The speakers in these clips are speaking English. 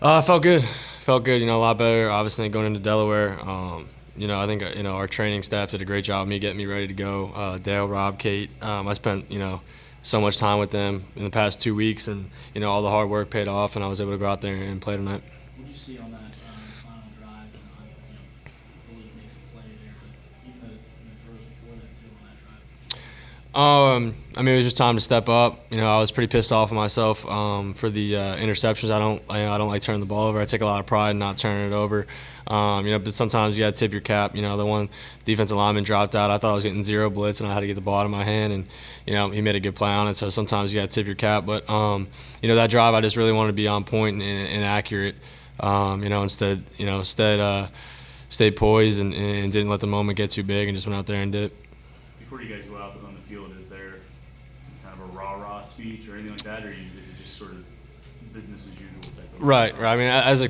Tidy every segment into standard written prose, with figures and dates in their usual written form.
Felt good. Felt good. A lot better. Obviously, going into Delaware. I think our training staff did a great job of me getting me ready to go. Dale, Rob, Kate. I spent so much time with them in the past 2 weeks, and all the hard work paid off, and I was able to go out there and play tonight. What did you see on that final drive? The league makes a play there, but even the throws before that too on that drive. It was just time to step up. I was pretty pissed off with myself for the interceptions. I don't like turning the ball over. I take a lot of pride in not turning it over. But sometimes you got to tip your cap. The one defensive lineman dropped out. I thought I was getting zero blitz, and I had to get the ball out of my hand, and he made a good play on it. So sometimes you got to tip your cap. But that drive, I just really wanted to be on point and accurate. Instead, stayed poised and didn't let the moment get too big, and just went out there and did it. Before you guys go out on the field, is there kind of a rah-rah speech or anything like that, or is it just sort of business as usual type of? Right. I mean, as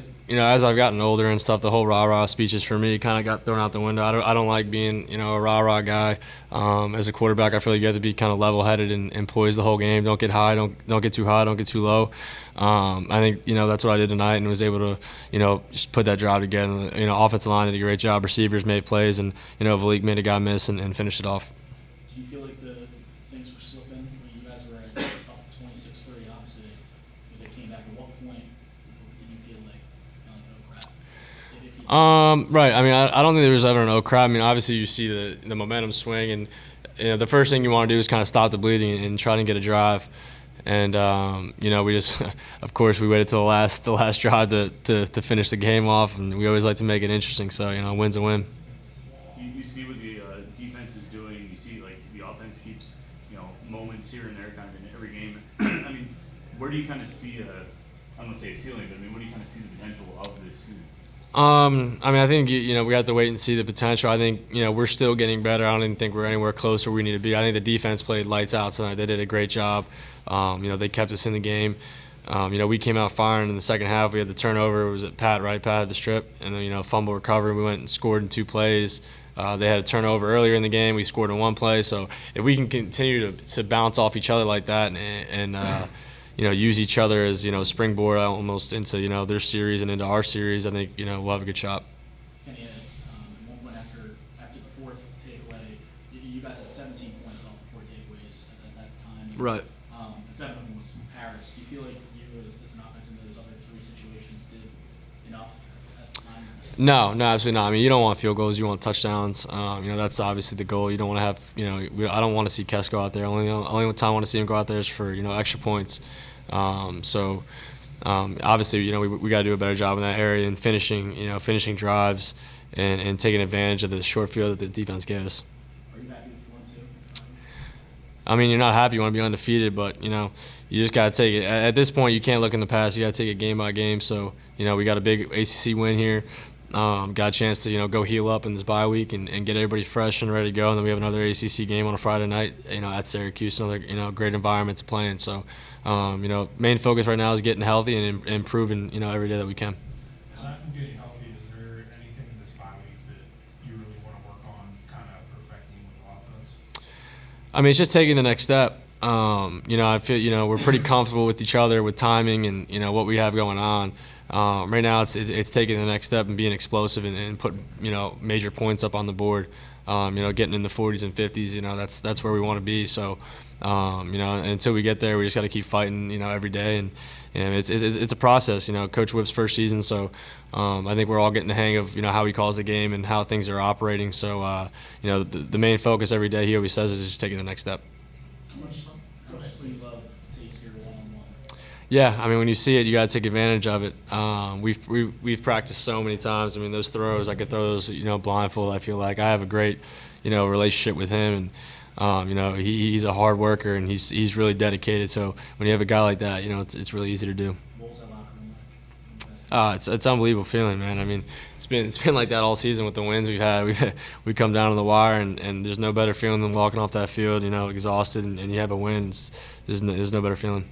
I've gotten older and stuff, the whole rah-rah speeches for me kind of got thrown out the window. I don't like being, a rah-rah guy. As a quarterback, I feel like you have to be kind of level-headed and poised the whole game. Don't get high, don't get too high, don't get too low. I think, that's what I did tonight and was able to, just put that drive together. Offensive line did a great job. Receivers made plays, and, Malik made a guy miss and finished it off. Do you feel like the things were slipping? I mean, you guys were up 26-3, obviously. They came back. At what point did you feel like kind of like, oh crap? If you Right. I don't think there was ever an oh crap. Obviously you see the momentum swing, and the first thing you want to do is kind of stop the bleeding and try to get a drive. And we just, of course, we waited till the last drive to finish the game off, and we always like to make it interesting. So a win's a win. You see what the defense is doing. You see like the offense keeps moments here and there, kind of in every game. I mean, where do you kind of see I don't want to say a ceiling, but where do you kind of see the potential of this team? I think we have to wait and see the potential. I think we're still getting better. I don't even think we're anywhere close where we need to be. I think the defense played lights out tonight. They did a great job. They kept us in the game. We came out firing in the second half. We had the turnover. It was at Pat, right? Pat had the strip, and then fumble recovery. We went and scored in 2 plays. They had a turnover earlier in the game. We scored in 1 play. So if we can continue to bounce off each other like that and use each other as springboard almost into their series and into our series, I think we'll have a good shot. Kenny, one after the fourth takeaway, you guys had 17 points off the 4 takeaways at that time. Right. And 7 of them was from Paris. Do you feel like you, as an offense in those other 3 situations, did enough at the time? No, absolutely not. You don't want field goals. You want touchdowns. That's obviously the goal. You don't want to have, I don't want to see Kess go out there. Only time I want to see him go out there is for, extra points. Obviously, we got to do a better job in that area and finishing drives and taking advantage of the short field that the defense gave us. Are you happy with 4-2? You're not happy. You want to be undefeated, but, you just got to take it. At this point, you can't look in the past. You got to take it game by game. So, we got a big ACC win here. Got a chance to go heal up in this bye week and get everybody fresh and ready to go. And then we have another ACC game on a Friday night, at Syracuse. Another great environment to play in. So, main focus right now is getting healthy and improving every day that we can. Aside from getting healthy, is there anything in this bye week that you really want to work on, kind of perfecting with offense? It's just taking the next step. I feel we're pretty comfortable with each other with timing and what we have going on. Right now, it's taking the next step and being explosive and put major points up on the board. Getting in the 40s and 50s. That's where we want to be. So, until we get there, we just got to keep fighting. Every day, and it's a process. Coach Whipp's first season, so I think we're all getting the hang of how he calls the game and how things are operating. So, the main focus every day he always says is just taking the next step. How much do you love taste your one-on-one? Yeah, when you see it, you got to take advantage of it. We've practiced so many times. Those throws, I could throw those, blindfold. I feel like I have a great, relationship with him, and he's a hard worker and he's really dedicated. So when you have a guy like that, it's really easy to do. What was that locker room like? It's an unbelievable feeling, man. It's been like that all season with the wins we've had. We come down on the wire, and there's no better feeling than walking off that field, exhausted, and you have a win. There's no better feeling.